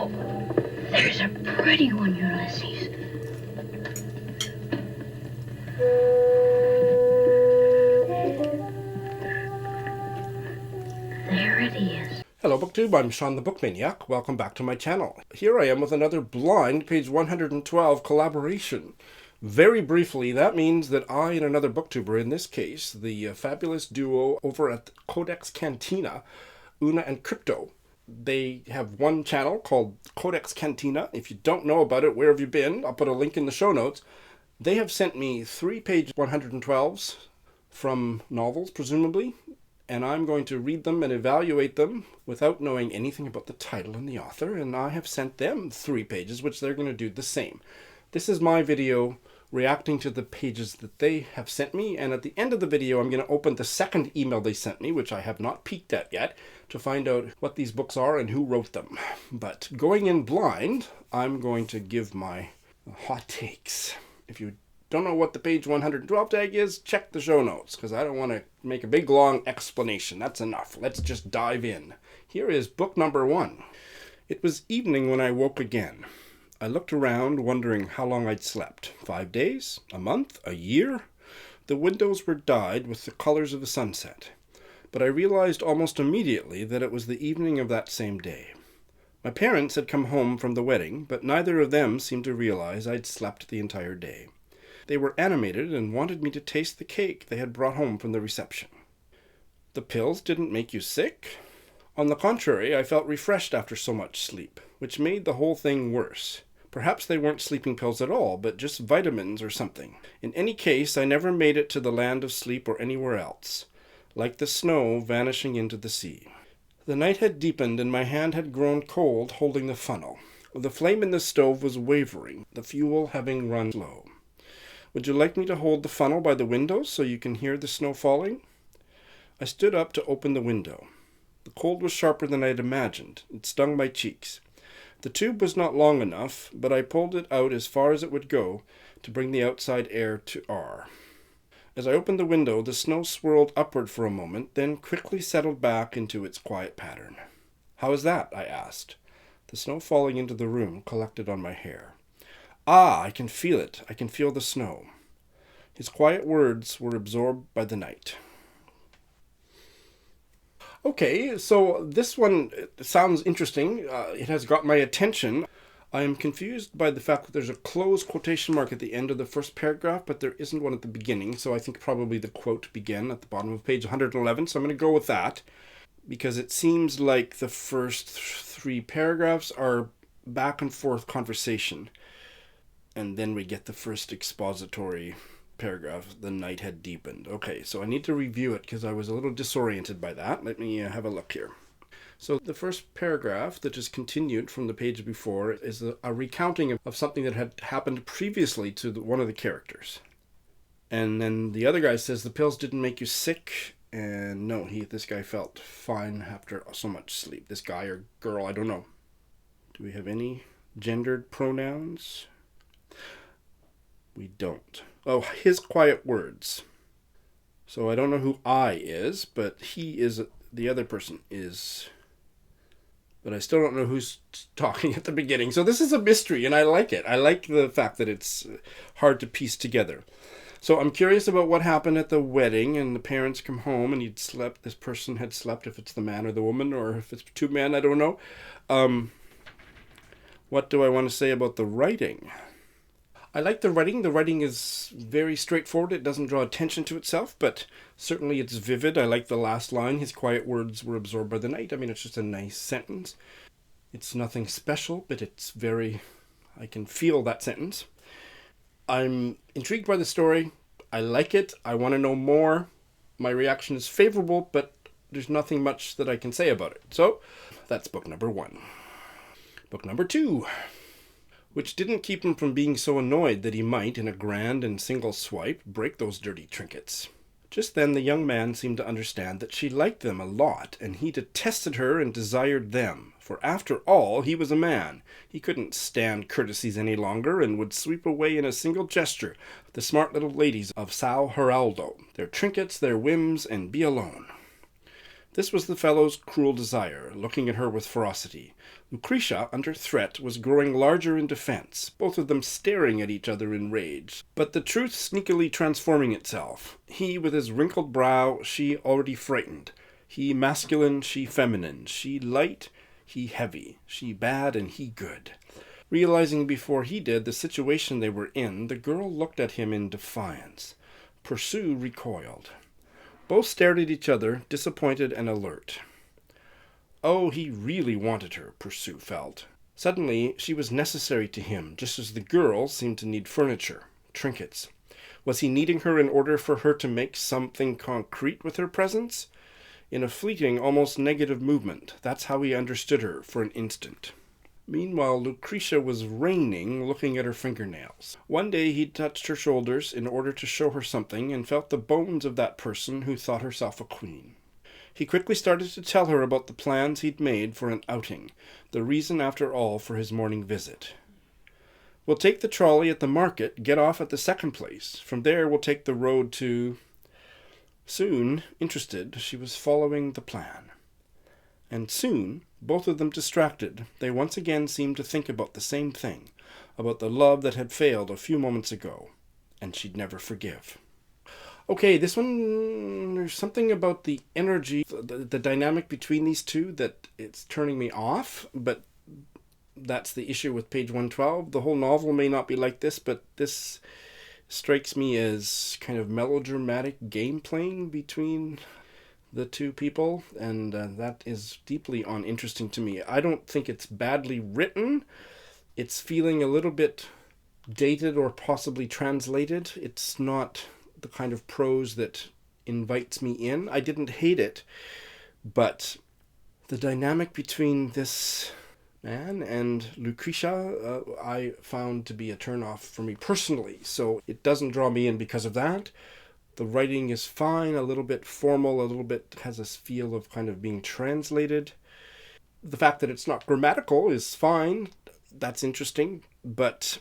There's a pretty one, Ulysses. There it is. Hello BookTube, I'm Sean the Book Maniac. Welcome back to my channel. Here I am with another blind page 112 collaboration. Very briefly, that means that I and another booktuber, in this case, the fabulous duo over at CodeX Cantina, Una and Krypto. They have one channel called CodeX Cantina. If you don't know about it, where have you been? I'll put a link in the show notes. They have sent me 3 page 112s from novels, presumably, and I'm going to read them and evaluate them without knowing anything about the title and the author, and I have sent them 3 pages, which they're going to do the same. This is my video reacting to the pages that they have sent me, and at the end of the video I'm going to open the second email they sent me, which I have not peeked at yet, to find out what these books are and who wrote them. But going in blind, I'm going to give my hot takes. If you don't know what the page 112 tag is, check the show notes, because I don't want to make a big long explanation. That's enough. Let's just dive in. Here is book number 1. It was evening when I woke again. I looked around, wondering how long I'd slept. 5 days? A month? A year? The windows were dyed with the colors of the sunset, but I realized almost immediately that it was the evening of that same day. My parents had come home from the wedding, but neither of them seemed to realize I'd slept the entire day. They were animated and wanted me to taste the cake they had brought home from the reception. The pills didn't make you sick? On the contrary, I felt refreshed after so much sleep, which made the whole thing worse. Perhaps they weren't sleeping pills at all, but just vitamins or something. In any case, I never made it to the land of sleep or anywhere else, like the snow vanishing into the sea. The night had deepened and my hand had grown cold holding the funnel. The flame in the stove was wavering, the fuel having run low. Would you like me to hold the funnel by the window so you can hear the snow falling? I stood up to open the window. The cold was sharper than I had imagined. It stung my cheeks. The tube was not long enough, but I pulled it out as far as it would go to bring the outside air to R. As I opened the window, the snow swirled upward for a moment, then quickly settled back into its quiet pattern. "How is that?" I asked. The snow falling into the room collected on my hair. "Ah, I can feel it. I can feel the snow." His quiet words were absorbed by the night. Okay, so this one sounds interesting. It has got my attention. I am confused by the fact that there's a closed quotation mark at the end of the first paragraph, but there isn't one at the beginning, so I think probably the quote began at the bottom of page 111, so I'm going to go with that, because it seems like the first 3 paragraphs are back and forth conversation. And then we get the first expository paragraph, "The night had deepened." Okay, so I need to review it because I was a little disoriented by that. Let me have a look here. So the first paragraph that is continued from the page before is a recounting of something that had happened previously to one of the characters. And then the other guy says the pills didn't make you sick, and no, this guy felt fine after so much sleep. This guy or girl, I don't know. Do we have any gendered pronouns? We don't. Oh, his quiet words. So I don't know who I is, but he is, the other person is. But I still don't know who's talking at the beginning. So this is a mystery, and I like it. I like the fact that it's hard to piece together. So I'm curious about what happened at the wedding, and the parents come home, and this person had slept, if it's the man or the woman, or if it's 2 men, I don't know. What do I want to say about the writing? I like the writing. The writing is very straightforward. It doesn't draw attention to itself, but certainly it's vivid. I like the last line. His quiet words were absorbed by the night. I mean, it's just a nice sentence. It's nothing special, but it's very... I can feel that sentence. I'm intrigued by the story. I like it. I want to know more. My reaction is favorable, but there's nothing much that I can say about it. So, that's book number 1. Book number 2. Which didn't keep him from being so annoyed that he might, in a grand and single swipe, break those dirty trinkets. Just then the young man seemed to understand that she liked them a lot, and he detested her and desired them, for after all he was a man. He couldn't stand courtesies any longer, and would sweep away in a single gesture the smart little ladies of Sao Geraldo, their trinkets, their whims, and be alone. This was the fellow's cruel desire, looking at her with ferocity. Lucretia, under threat, was growing larger in defense, both of them staring at each other in rage, but the truth sneakily transforming itself. He with his wrinkled brow, she already frightened. He masculine, she feminine. She light, he heavy. She bad, and he good. Realizing before he did the situation they were in, the girl looked at him in defiance. Pursue recoiled. Both stared at each other, disappointed and alert. Oh, he really wanted her, Pursue felt. Suddenly, she was necessary to him, just as the girl seemed to need furniture, trinkets. Was he needing her in order for her to make something concrete with her presence? In a fleeting, almost negative movement, that's how he understood her for an instant. Meanwhile, Lucretia was reigning, looking at her fingernails. One day he touched her shoulders in order to show her something and felt the bones of that person who thought herself a queen. He quickly started to tell her about the plans he'd made for an outing, the reason after all for his morning visit. We'll take the trolley at the market, get off at the second place. From there we'll take the road to... Soon, interested, she was following the plan. And soon, both of them distracted, they once again seemed to think about the same thing, about the love that had failed a few moments ago, and she'd never forgive. Okay, this one, there's something about the energy, the dynamic between these two that it's turning me off, but that's the issue with page 112. The whole novel may not be like this, but this strikes me as kind of melodramatic game playing between the two people, and that is deeply uninteresting to me. I don't think it's badly written. It's feeling a little bit dated or possibly translated. It's not the kind of prose that invites me in. I didn't hate it, but the dynamic between this man and Lucretia I found to be a turn-off for me personally, so it doesn't draw me in because of that. The writing is fine, a little bit formal, a little bit has this feel of kind of being translated. The fact that it's not grammatical is fine, that's interesting, but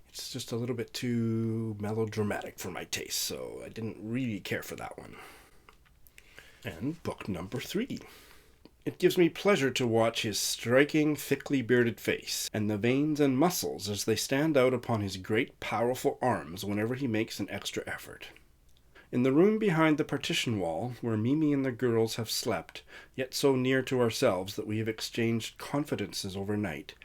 it's just a little bit too melodramatic for my taste, so I didn't really care for that one. And book number 3. It gives me pleasure to watch his striking, thickly bearded face, and the veins and muscles as they stand out upon his great, powerful arms whenever he makes an extra effort. In the room behind the partition wall, where Mimi and the girls have slept, yet so near to ourselves that we have exchanged confidences overnight,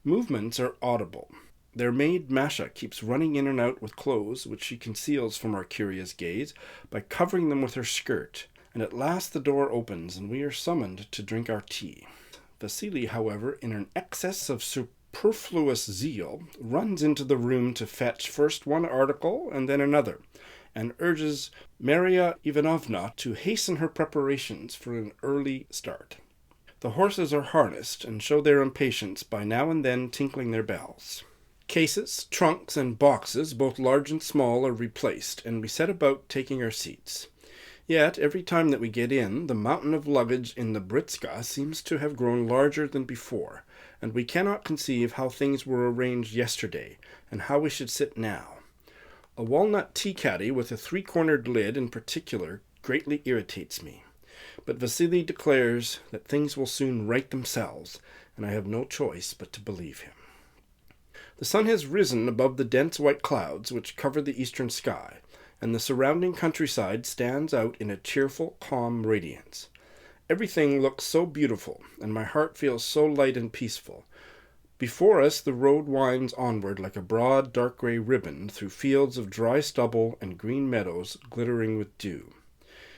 movements are audible. Their maid Masha keeps running in and out with clothes which she conceals from our curious gaze by covering them with her skirt, and at last the door opens and we are summoned to drink our tea. Vasily, however, in an excess of superfluous zeal, runs into the room to fetch first one article and then another, and urges Maria Ivanovna to hasten her preparations for an early start. The horses are harnessed and show their impatience by now and then tinkling their bells. Cases, trunks, and boxes, both large and small, are replaced, and we set about taking our seats. Yet, every time that we get in, the mountain of luggage in the Britska seems to have grown larger than before, and we cannot conceive how things were arranged yesterday, and how we should sit now. A walnut tea-caddy with a 3-cornered lid in particular greatly irritates me. But Vasily declares that things will soon right themselves, and I have no choice but to believe him. The sun has risen above the dense white clouds which cover the eastern sky, and the surrounding countryside stands out in a cheerful, calm radiance. Everything looks so beautiful, and my heart feels so light and peaceful. Before us the road winds onward like a broad, dark grey ribbon through fields of dry stubble and green meadows glittering with dew.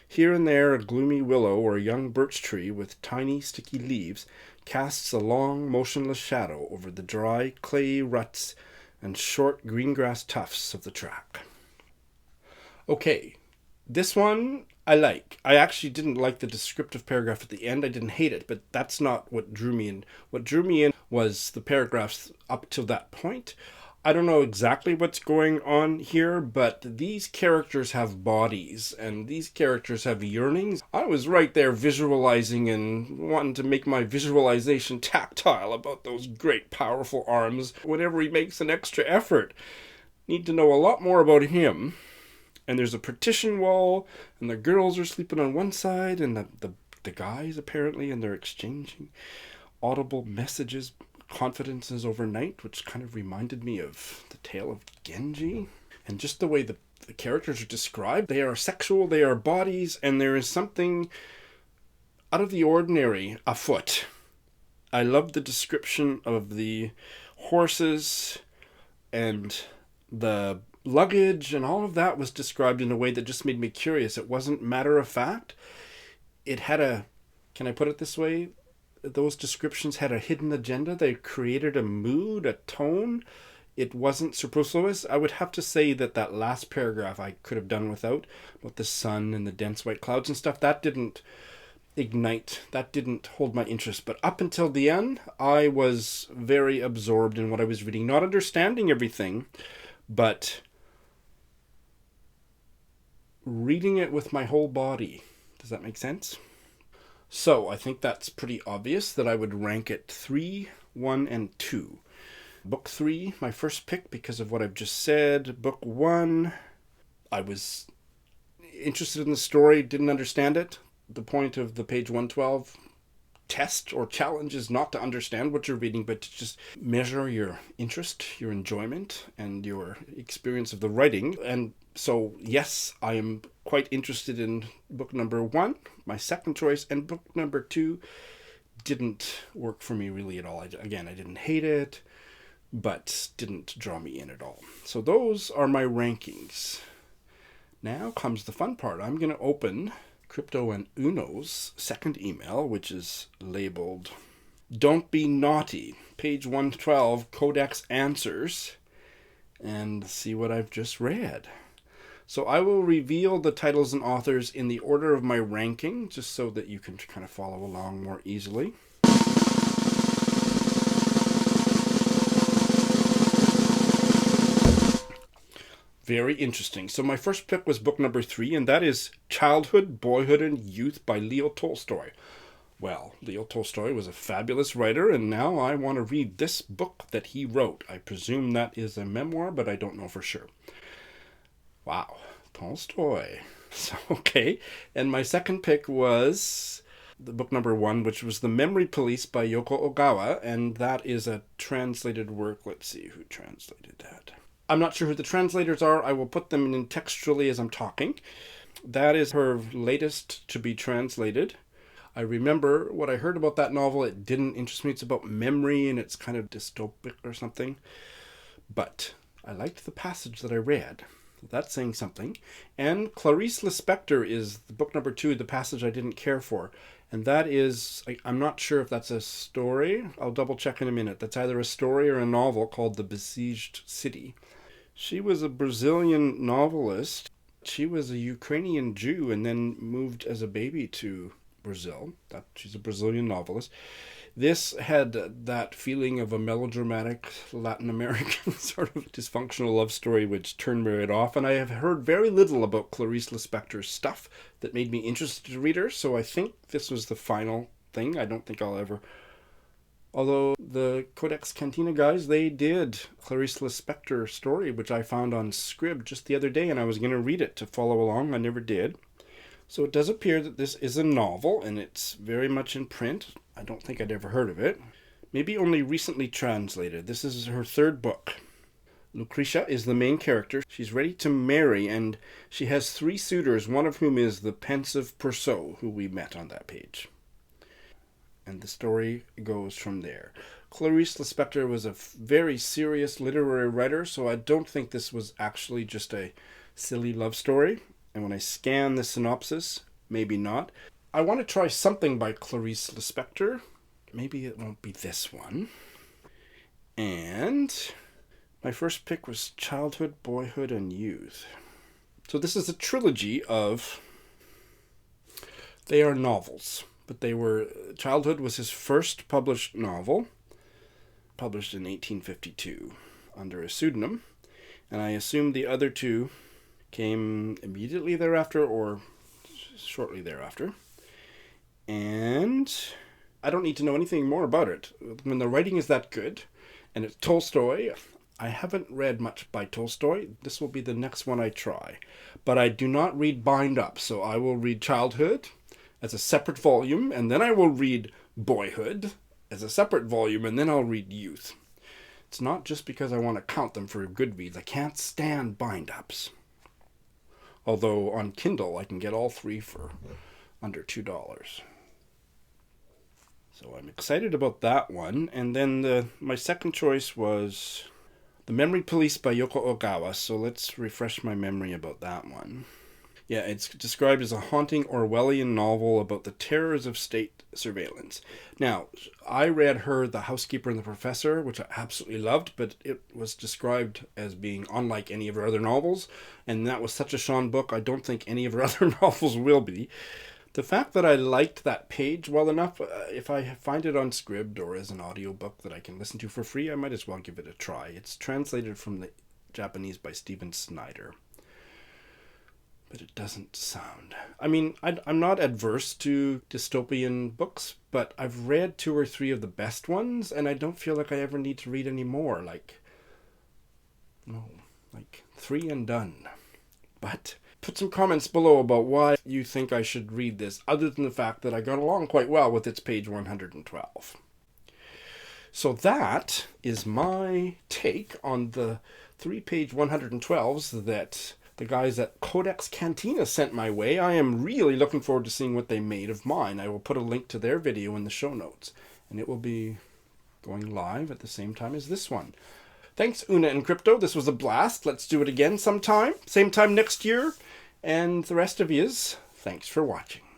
Here and there a gloomy willow or a young birch tree with tiny, sticky leaves casts a long, motionless shadow over the dry, clayey ruts and short green grass tufts of the track. Okay, this one I like. I actually didn't like the descriptive paragraph at the end. I didn't hate it, but that's not what drew me in. What drew me in was the paragraphs up to that point. I don't know exactly what's going on here, but these characters have bodies, and these characters have yearnings. I was right there visualizing and wanting to make my visualization tactile about those great, powerful arms whenever he makes an extra effort. Need to know a lot more about him. And there's a partition wall, and the girls are sleeping on one side, and the the guys, apparently, and they're exchanging audible messages, confidences overnight, which kind of reminded me of the tale of Genji. And just the way the characters are described, they are sexual, they are bodies, and there is something out of the ordinary afoot. I love the description of the horses and the luggage, and all of that was described in a way that just made me curious. It wasn't matter of fact. It had a, can I put it this way? Those descriptions had a hidden agenda. They created a mood, a tone. It wasn't superfluous. I would have to say that last paragraph I could have done without, about the sun and the dense white clouds and stuff. That didn't ignite, that didn't hold my interest. But up until the end, I was very absorbed in what I was reading, not understanding everything, but reading it with my whole body. Does that make sense? So I think that's pretty obvious that I would rank it 3, 1, and 2. Book 3, my first pick because of what I've just said. Book 1, I was interested in the story, didn't understand it. The point of the page 112 test or challenge is not to understand what you're reading, but to just measure your interest, your enjoyment, and your experience of the writing. And so, yes, I am quite interested in book number 1, my second choice, and book number 2 didn't work for me really at all. I didn't hate it, but didn't draw me in at all. So those are my rankings. Now comes the fun part. I'm going to open Krypto and Uno's second email, which is labeled Don't Be Naughty, page 112, Codex Answers, and see what I've just read. So I will reveal the titles and authors in the order of my ranking, just so that you can kind of follow along more easily. Very interesting. So my first pick was book number 3, and that is Childhood, Boyhood, and Youth by Leo Tolstoy. Well, Leo Tolstoy was a fabulous writer, and now I want to read this book that he wrote. I presume that is a memoir, but I don't know for sure. Wow, Tolstoy. So, okay. And my second pick was the book number 1, which was The Memory Police by Yoko Ogawa, and that is a translated work. Let's see who translated that. I'm not sure who the translators are. I will put them in textually as I'm talking. That is her latest to be translated. I remember what I heard about that novel. It didn't interest me. It's about memory and it's kind of dystopic or something. But I liked the passage that I read. So that's saying something. And Clarice Lispector is the book number 2, the passage I didn't care for. And that is, I'm not sure if that's a story. I'll double check in a minute. That's either a story or a novel called The Besieged City. She was a Brazilian novelist. She was a Ukrainian Jew and then moved as a baby to Brazil. She's a Brazilian novelist. This had that feeling of a melodramatic Latin American sort of dysfunctional love story which turned me right off. And I have heard very little about Clarice Lispector's stuff that made me interested to read her. So I think this was the final thing. I don't think I'll ever... Although the CodeX Cantina guys, they did Clarice Lispector story, which I found on Scrib just the other day, and I was going to read it to follow along. I never did. So it does appear that this is a novel, and it's very much in print. I don't think I'd ever heard of it. Maybe only recently translated. This is her third book. Lucretia is the main character. She's ready to marry, and she has 3 suitors, one of whom is the pensive Perceau, who we met on that page. And the story goes from there. Clarice Lispector was a very serious literary writer, so I don't think this was actually just a silly love story. And when I scan the synopsis, maybe not. I want to try something by Clarice Lispector. Maybe it won't be this one. And my first pick was Childhood, Boyhood, and Youth. So this is a trilogy of... They are novels. But they were... Childhood was his first published novel, published in 1852 under a pseudonym. And I assume the other 2 came immediately thereafter or shortly thereafter. And I don't need to know anything more about it. When the writing is that good, and it's Tolstoy, I haven't read much by Tolstoy. This will be the next one I try. But I do not read bind up, so I will read Childhood. as a separate volume, and then I will read Boyhood as a separate volume, and then I'll read Youth. It's not just because I want to count them for Goodreads. I can't stand bind-ups. Although on Kindle, I can get all three for under $2. So I'm excited about that one. And then my second choice was The Memory Police by Yoko Ogawa. So let's refresh my memory about that one. Yeah, it's described as a haunting Orwellian novel about the terrors of state surveillance. Now, I read her The Housekeeper and the Professor, which I absolutely loved, but it was described as being unlike any of her other novels, and that was such a Sean book, I don't think any of her other novels will be. The fact that I liked that page well enough, if I find it on Scribd or as an audiobook that I can listen to for free, I might as well give it a try. It's translated from the Japanese by Stephen Snyder. But it doesn't sound... I mean, I'm not adverse to dystopian books, but I've read 2 or 3 of the best ones, and I don't feel like I ever need to read any more. Like 3 and done. But put some comments below about why you think I should read this, other than the fact that I got along quite well with its page 112. So that is my take on the 3-page 112s that the guys at CodeX Cantina sent my way. I am really looking forward to seeing what they made of mine. I will put a link to their video in the show notes, and it will be going live at the same time as this one. Thanks, Una and Krypto. This was a blast. Let's do it again sometime. Same time next year. And the rest of yous, thanks for watching.